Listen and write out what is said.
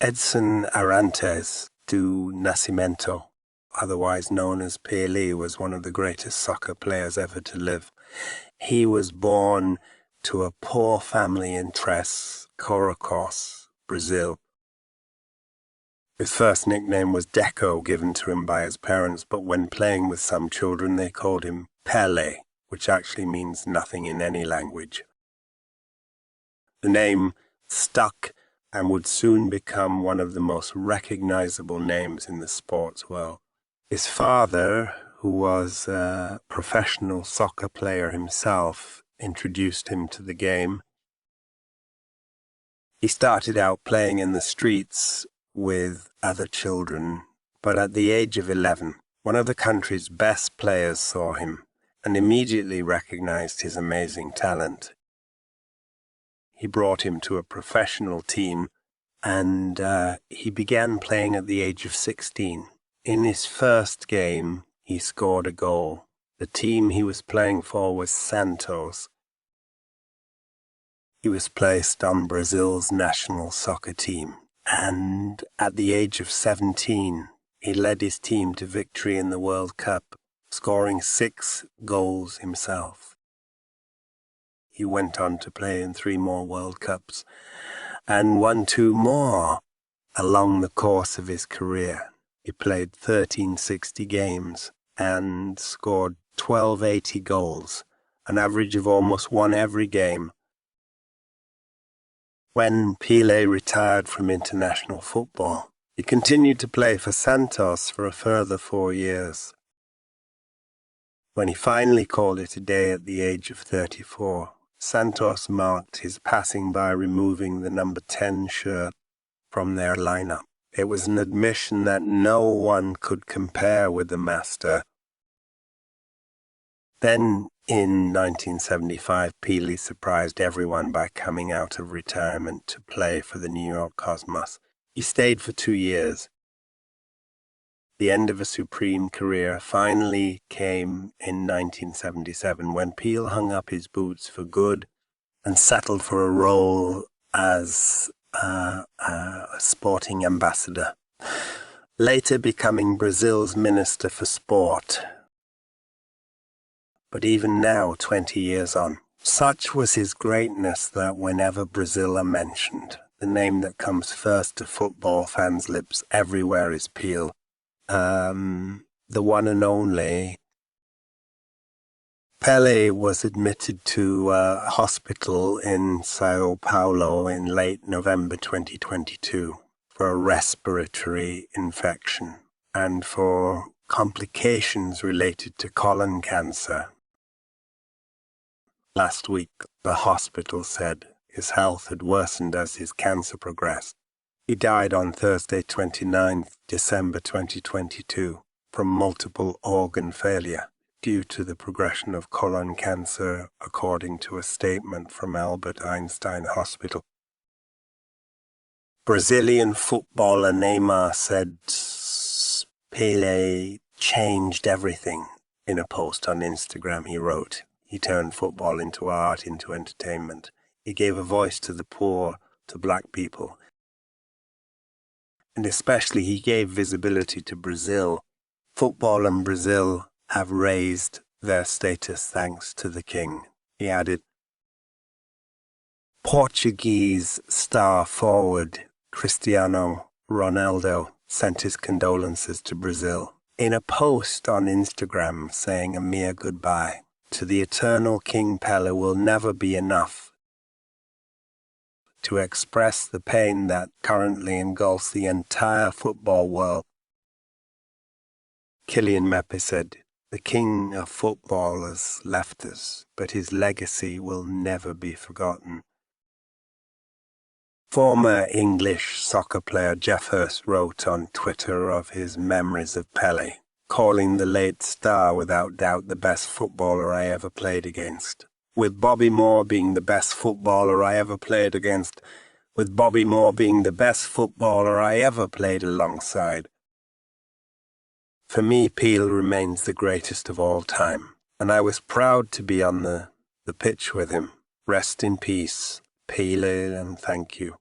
Edson Arantes do Nascimento, otherwise known as Pele, was one of the greatest soccer players ever to live. He was born to a poor family in Tres Coracoes, Brazil. His first nickname was Deco, given to him by his parents, but when playing with some children they called him Pele, which actually means nothing in any language. The name stuck and would soon become one of the most recognizable names in the sports world. His father, who was a professional soccer player himself, introduced him to the game. He started out playing in the streets with other children, but at the age of 11, one of the country's best players saw him and immediately recognized his amazing talent. He brought him to a professional team, and he began playing at the age of 16. In his first game, he scored a goal. The team he was playing for was Santos. He was placed on Brazil's national soccer team, and at the age of 17, he led his team to victory in the World Cup, scoring 6 goals himself. He went on to play in 3 more World Cups and won 2 more along the course of his career. He played 1360 games and scored 1280 goals, an average of almost 1 every game. When Pele retired from international football, he continued to play for Santos for a further 4 years. When he finally called it a day at the age of 34, Santos marked his passing by removing the number 10 shirt from their lineup. It was an admission that no one could compare with the master. Then, in 1975, Pele surprised everyone by coming out of retirement to play for the New York Cosmos. He stayed for 2 years. The end of a supreme career finally came in 1977 when Pele hung up his boots for good and settled for a role as a sporting ambassador, later becoming Brazil's Minister for Sport. But even now, 20 years on, such was his greatness that whenever Brazil are mentioned, the name that comes first to football fans' lips everywhere is Pele. The one and only. Pele was admitted to a hospital in Sao Paulo in late November 2022 for a respiratory infection and for complications related to colon cancer. Last week, the hospital said his health had worsened as his cancer progressed. He died on Thursday, 29th December 2022 from multiple organ failure due to the progression of colon cancer, according to a statement from Albert Einstein Hospital. Brazilian footballer Neymar said Pele changed everything. In a post on Instagram, he wrote, "He turned football into art, into entertainment. He gave a voice to the poor, to black people. And especially he gave visibility to Brazil. Football and Brazil have raised their status thanks to the king." He added, Portuguese star forward Cristiano Ronaldo sent his condolences to Brazil in a post on Instagram saying a mere goodbye. To the eternal King Pele will never be enough to express the pain that currently engulfs the entire football world. Kylian Mbappé said, "The king of football has left us, but his legacy will never be forgotten." Former English soccer player Geoff Hurst wrote on Twitter of his memories of Pele, calling the late star without doubt the best footballer I ever played against. With Bobby Moore being the best footballer I ever played against, with Bobby Moore being the best footballer I ever played alongside. For me, Pele remains the greatest of all time, and I was proud to be on the pitch with him. Rest in peace, Pele, and thank you.